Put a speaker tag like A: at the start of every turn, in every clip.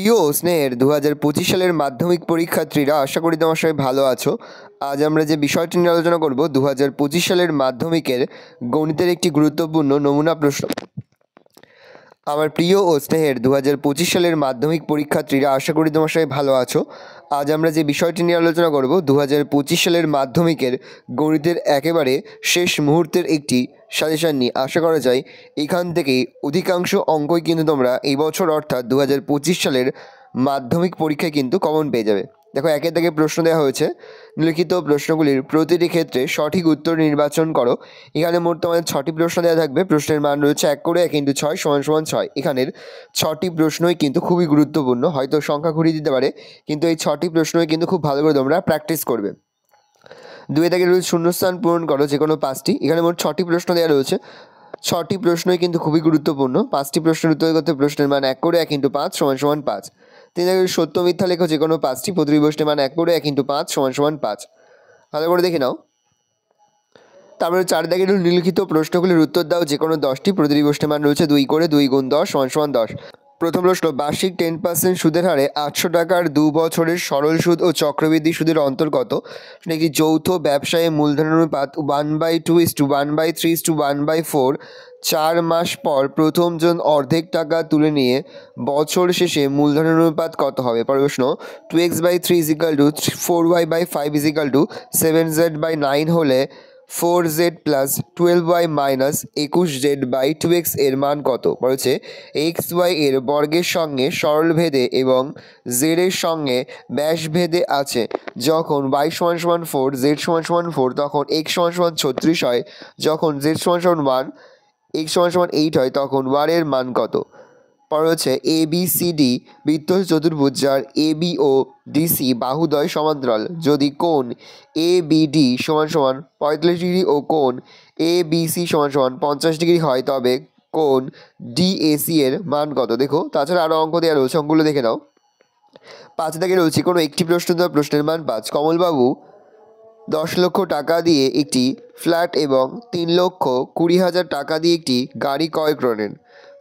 A: প্রিয় স্নেহের 2025 সালের মাধ্যমিক পরীক্ষার্থীরা, আশা করি তোমার সবাই ভালো আছো। আজ আমরা যে বিষয়টি নিয়ে আলোচনা করব 2025 সালের মাধ্যমিকের গণিতের একটি গুরুত্বপূর্ণ নমুনা প্রশ্ন। আমার প্রিয় ও স্নেহের 2025 সালের মাধ্যমিক পরীক্ষার্থীরা, আশা করি তোমার সবাই ভালো আছো। আজ আমরা যে বিষয়টি নিয়ে আলোচনা করব 2025 সালের মাধ্যমিকের গণিতের একেবারে শেষ মুহূর্তের একটি সাজেশান নিয়ে। আশা করা যায় এখান থেকেই অধিকাংশ অঙ্কই কিন্তু তোমরা এই বছর অর্থাৎ 2025 সালের মাধ্যমিক পরীক্ষায় কিন্তু কমন পেয়ে যাবে। দেখো, একে থেকে প্রশ্ন দেওয়া হয়েছে। নিম্নলিখিত প্রশ্নগুলির প্রতিটি ক্ষেত্রে সঠিক উত্তর নির্বাচন করো। এখানে মোট তোমাদের 6টি প্রশ্ন দেওয়া থাকবে। প্রশ্নের মান রয়েছে 1 করে 1 × 6 = 6। এখানের 6টি প্রশ্নই কিন্তু খুবই গুরুত্বপূর্ণ। হয়তো সংখ্যা ঘুরিয়ে দিতে পারে, কিন্তু এই 6টি প্রশ্নই কিন্তু খুব ভালো করে তোমরা প্র্যাকটিস করবে। 2 থেকে রয়েছে শূন্যস্থান পূরণ করো যে কোনো 5টি। এখানে মোট 6টি প্রশ্ন দেওয়া রয়েছে। 6টি প্রশ্নই কিন্তু খুবই গুরুত্বপূর্ণ। 5টি প্রশ্নের উত্তর করতে প্রশ্নের মান 1 করে 1 × 5 = 5। 3 থেকে সত্য মিথ্যা লেখো যে কোনো 5টি। প্রতিটি প্রশ্নের মান 1 করে 1 × 5 = 5। ভালো করে দেখে নাও। তারপরে 4 থেকে নিম্নলিখিত প্রশ্নগুলির উত্তর দাও যে কোনো 10টি। প্রতিটি প্রশ্নের মান রয়েছে 2 করে 2 × 10 = 10। প্রথম প্রশ্ন, বার্ষিক 10% সুদের হারে 800 টাকার 2 বছরের সরল সুদ ও চক্রবৃদ্ধি সুদের অন্তর কত? একটি যৌথ ব্যবসায়ে মূলধনের অনুপাত 1/2:1/3:1/4। 4 মাস পর প্রথমজন অর্ধেক টাকা তুলে নিয়ে বছর শেষে মূলধনের অনুপাত কত হবে? প্রশ্ন, 2x/3 = 4y/5 = 7z/9 হলে 4z + 12y - 21z/2x এর মান কত? বলেছে xy এর বর্গের সঙ্গে সরলভেদে এবং z এর সঙ্গে ব্যাসভেদে আছে। যখন y = 4, z = 4, তখন x = 36 হয়। যখন z = 1, x = 8 হয়, তখন y এর মান কত? পরে হচ্ছে ABCD বৃত্ত চতুর্ভুজ, যার AB ও DC বাহুদ্বয় সমান্তরাল। যদি কোণ ABD = 45 ডিগ্রি ও কোণ ABC = 50 ডিগ্রি হয়, তবে কোণ DAC এর মান কত? দেখো, তাছাড়া আরও অঙ্ক দেওয়া রয়েছে, অঙ্কগুলো দেখে নাও। 5 থেকে রয়েছে কোনো একটি প্রশ্ন দেওয়া, প্রশ্নের মান 5। কমলবাবু 10 লক্ষ টাকা দিয়ে একটি ফ্ল্যাট এবং 3,20,000 টাকা দিয়ে একটি গাড়ি ক্রয় করেন।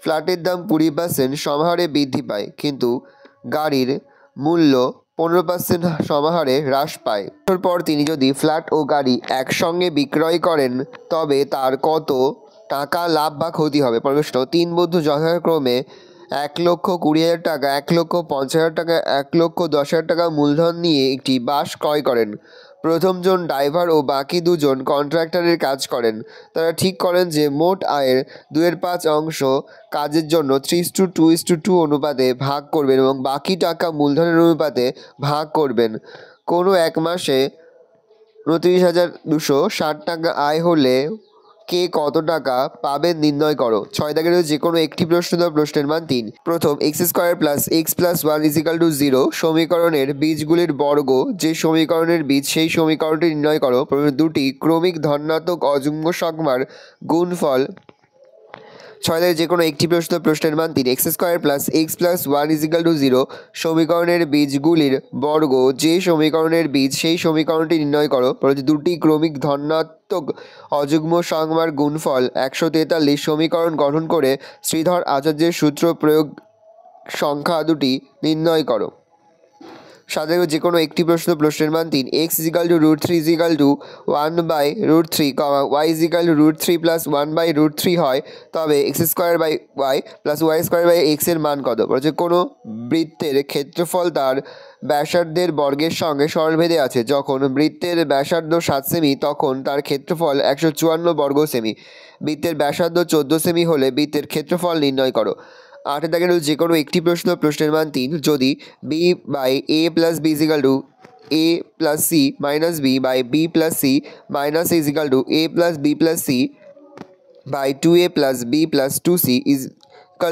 A: ফ্ল্যাটের দাম 20% সমাহারে বৃদ্ধি পায়, কিন্তু গাড়ির মূল্য 15% সমাহারে হ্রাস পায়। বছর পর তিনি যদি ফ্ল্যাট ও গাড়ি একসঙ্গে বিক্রয় করেন, তবে তার কত টাকা লাভ বা ক্ষতি হবে? প্রশ্ন, 3 বন্ধু যথাক্রমে 1,20,000 টাকা, 1,50,000 টাকা, 1,10,000 টাকা মূলধন নিয়ে একটি বাস ক্রয় করেন। প্রথমজন ড্রাইভার ও বাকি দুজন কন্ট্রাক্টরের কাজ করেন। তারা ঠিক করেন যে মোট আয়ের 2/5 অংশ কাজের জন্য 3:2:2 অনুপাতে ভাগ করবেন এবং বাকি টাকা মূলধনের অনুপাতে ভাগ করবেন। কোনো এক মাসে 29,260 টাকা আয় হলে কে কত টাকা পাবেন নির্ণয় করো। 6 থেকে যে কোনো একটি প্রশ্ন দাও, প্রশ্নের মান 3। প্রথম, x² + x + 1 = 0 সমীকরণের বীজগুলির বর্গ যে সমীকরণের বীজ সেই সমীকরণটি নির্ণয় করো। দুটি ক্রমিক ধনাত্মক অযুগ্ম সংখ্যার গুণফল। 6 থেকে যে কোনো একটি প্রশ্ন, প্রশ্নের মান 3। x² + x + 1 = 0 সমীকরণের বীজগুলির বর্গ যে সমীকরণের বীজ সেই সমীকরণটি নির্ণয় করো। দুটি ক্রমিক ধনাত্মক অযুগ্ম সংখ্যার গুণফল 143 সমীকরণ গঠন করে শ্রীধর আচার্যের সূত্র প্রয়োগ সংখ্যা দুটি নির্ণয় করো। 7 থেকে যে কোনো একটি প্রশ্ন, প্রশ্নের মান 3। x = √3 = 1/√3, y = √3 + 1/√3 হয়, তবে x² y + y² x এর মান কত? বলছে কোনো বৃত্তের ক্ষেত্রফল তার ব্যাসার্ধের বর্গের সঙ্গে সরলভেদে আছে। যখন বৃত্তের ব্যাসার্ধ 7 সেমি, তখন তার ক্ষেত্রফল 154 বর্গ সেমি। বৃত্তের ব্যাসার্ধ 14 সেমি হলে বৃত্তের ক্ষেত্রফল নির্ণয় করো। 8 থেকে যে কোনো একটি প্রশ্ন, প্রশ্নের মান 3। যদি b/a + b = a + c - b/b + c - a = a + b + c/2a + b + 2c =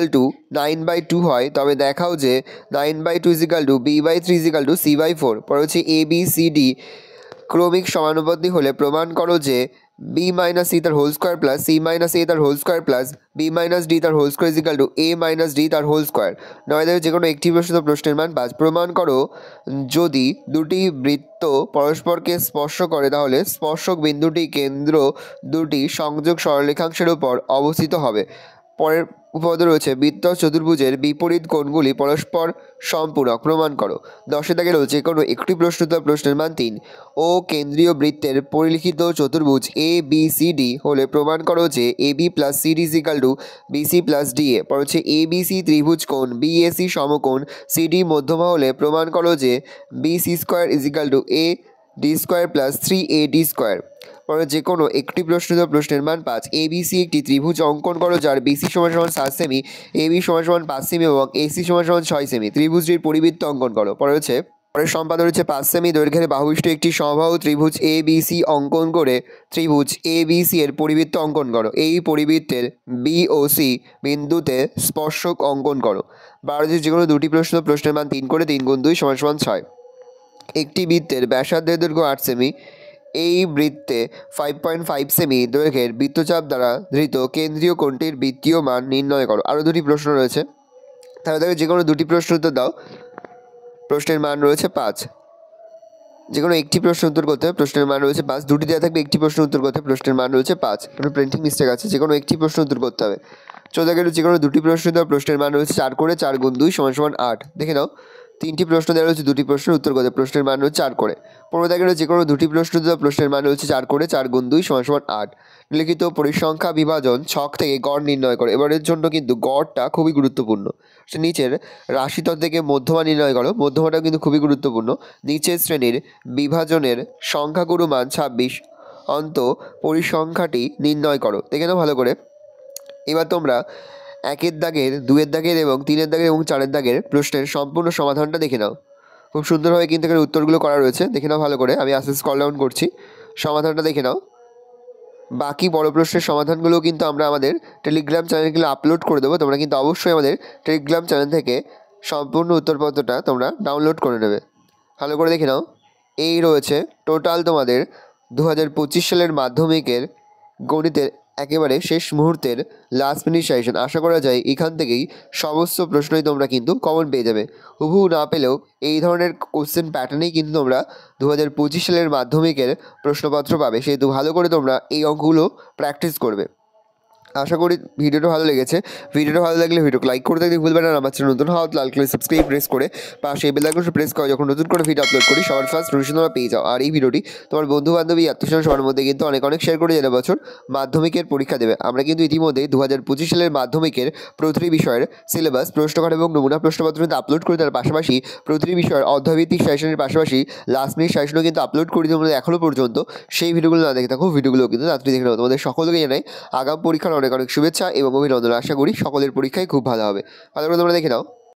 A: 9/2 হয়, তবে দেখাও যে 9/2 = b/3 = c/4। পরে হচ্ছে ABCD ক্রমিক সমানুপাতি হলে প্রমাণ করো যে b - c² + c - a² + b - d² = a - d² 9 থেকে যে কোনো একটি প্রশ্ন, প্রশ্নের মান 5। প্রমাণ করো যদি দুটি বৃত্ত পরস্পরকে স্পর্শ করে, তাহলে স্পর্শক বিন্দুটি কেন্দ্র দুটি সংযোগ সরলরেখাংশের উপর অবস্থিত হবে। পরের উপপাদ্য রয়েছে বৃত্ত চতুর্ভুজের বিপরীত কোণগুলি পরস্পর সম্পূরক প্রমাণ করো। 10 দাগে রয়েছে কোনো একটি প্রশ্ন উত্তর প্রশ্নের মান 3 ও কেন্দ্রীয় বৃত্তের পরিলিখিত চতুর্ভুজ এ বি সি ডি হলে প্রমাণ করো যে A B plus C D is equal to B C plus D A. পর হচ্ছে এ বি সি ত্রিভুজ কোণ বি এ সি সমকোণ সি ডি মধ্যমা হলে প্রমাণ করো যে B C square is equal to A D square plus 3 A D square. পরে যে কোনো একটি প্রশ্নের মান 5 এ বি সি একটি ত্রিভুজ অঙ্কন করো যার বি সি সমান 7 সেমি, এ বি সমান 5 সেমি এবং এ সি সমান 6 সেমি। ত্রিভুজটির পরিবৃত্ত অঙ্কন করো। পরের সম্পাদন হচ্ছে 5 সেমি দৈর্ঘ্যের বাহুবিষ্ট একটি সমবাহু ত্রিভুজ এ বি সি অঙ্কন করে ত্রিভুজ এ বি সি এর পরিবৃত্ত অঙ্কন করো। এই পরিবৃত্তের বি ও সি বিন্দুতে স্পর্শক অঙ্কন করো। 12 যে কোনো দুটি প্রশ্নের মান 3 করে 3 গুণ 2 সমান 6। একটি বৃত্তের ব্যাসার্ধের দৈর্ঘ্য 8 সেমি, এই বৃত্তে 5.5 সেমি দৈর্ঘ্যের বৃত্তচাপ দ্বারা ধৃত কেন্দ্রীয় কোণটির বৃত্তীয় মান নির্ণয় করো। আরও দুটি প্রশ্ন রয়েছে, তাহলে যে কোনো দুটি প্রশ্ন উত্তর দাও। প্রশ্নের মান রয়েছে 5। যে কোনো একটি প্রশ্ন উত্তর করতে হবে, প্রশ্নের মান রয়েছে 5। দুটি দেওয়া থাকবে, একটি প্রশ্ন উত্তর করতে হবে, প্রশ্নের মান রয়েছে 5। কোনো প্রিন্টিং মিস্টেক আছে, যে কোনো একটি প্রশ্ন উত্তর করতে হবে। 14 গেল যে কোনো দুটি প্রশ্ন দেওয়া, প্রশ্নের মান রয়েছে 4 করে 4 গুণ 2 সমান 8। দেখে নাও, 3টি প্রশ্ন দেওয়া রয়েছে, দুটি প্রশ্নের উত্তর করতে, প্রশ্নের মান রয়েছে 4 করে। 15 গেল যে কোনো দুটি প্রশ্ন দেওয়া, প্রশ্নের মান রয়েছে 4 করে 4 গুণ 2 সমান 8। লিখিত পরিসংখ্যা বিভাজন ছক থেকে গড় নির্ণয় করো। এবারের জন্য কিন্তু গড়টা খুবই গুরুত্বপূর্ণ। নিচের রাশিতল থেকে মধ্যমা নির্ণয় করো। মধ্যমাটাও কিন্তু খুবই গুরুত্বপূর্ণ। নিচের শ্রেণীর বিভাজনের সংখ্যাগুরু মান 26 অন্ত পরিসংখ্যাটি নির্ণয় করো। দেখে নাও ভালো করে। এবার তোমরা 1-এর দাগের, 2-এর দাগের এবং 3-এর দাগের এবং 4-এর দাগের প্রশ্নের সম্পূর্ণ সমাধানটা দেখে নাও। খুব সুন্দরভাবে কিন্তু এখানে উত্তরগুলো করা রয়েছে, দেখে নাও ভালো করে। আমি আস্তে স্ক্রল ডাউন করছি, সমাধানটা দেখে নাও। বাকি বড় প্রশ্নের সমাধানগুলো কিন্তু আমরা আমাদের টেলিগ্রাম চ্যানেলগুলো আপলোড করে দেবো। তোমরা কিন্তু অবশ্যই আমাদের টেলিগ্রাম চ্যানেল থেকে সম্পূর্ণ উত্তরপত্রটা তোমরা ডাউনলোড করে নেবে। ভালো করে দেখে নাও। এই রয়েছে টোটাল তোমাদের 2025 সালের মাধ্যমিকের গণিতের একেবারে শেষ মুহূর্তের লাস্ট মিনিট সাজেশন। আশা করা যায় এখান থেকেই সমস্ত প্রশ্নই তোমরা কিন্তু কমন পেয়ে যাবে। হুবহু না পেলেও এই ধরনের কোশ্চেন প্যাটার্নেই কিন্তু তোমরা 2025 সালের মাধ্যমিকের প্রশ্নপত্র পাবে। সেহেতু ভালো করে তোমরা এই অঙ্কগুলো প্র্যাকটিস করবে। আশা করি ভিডিওটা ভালো লেগেছে। ভিডিওটা ভালো লাগলে ভিডিওকে লাইক করে দেখতে ভুলবেন না। আমার চ্যানেল নতুন হওয়া লাল কালার সাবস্ক্রাইব প্রেস করে পাশে বেল আইকনটা প্রেস করে যখন নতুন করে ভিডিও আপলোড করি সবার ফার্স্ট নোটিফিকেশন তোমরা পেয়ে যাও। আর এই ভিডিওটি তোমার বন্ধু বান্ধবী আত্মীয়স্বজন সবার মধ্যে কিন্তু অনেক শেয়ার করে যারা বছর মাধ্যমিকের পরীক্ষা দেবে। আমরা কিন্তু ইতিমধ্যে 2025 সালের মাধ্যমিকের প্রতিটি বিষয়ের সিলেবাস, প্রশ্নকার এবং নমুনা প্রশ্নপত্র কিন্তু আপলোড করি। তার পাশাপাশি প্রতিটি বিষয়ের অধ্যায়ভিত্তিক সাজেশনের পাশাপাশি লাস্ট মিনিট সাজেশনও কিন্তু আপলোড করি। তোমরা এখনও পর্যন্ত সেই ভিডিওগুলো না দেখে থাকো, ভিডিওগুলো কিন্তু রাত্রি দেখে নাও। তোমাদের সকলকে জানাই আগাম পরীক্ষার অনেক শুভেচ্ছা এবং অভিনন্দন। আশা করি সকলের পরীক্ষায় খুব ভালো হবে। ভালো করে তোমরা দেখে নাও।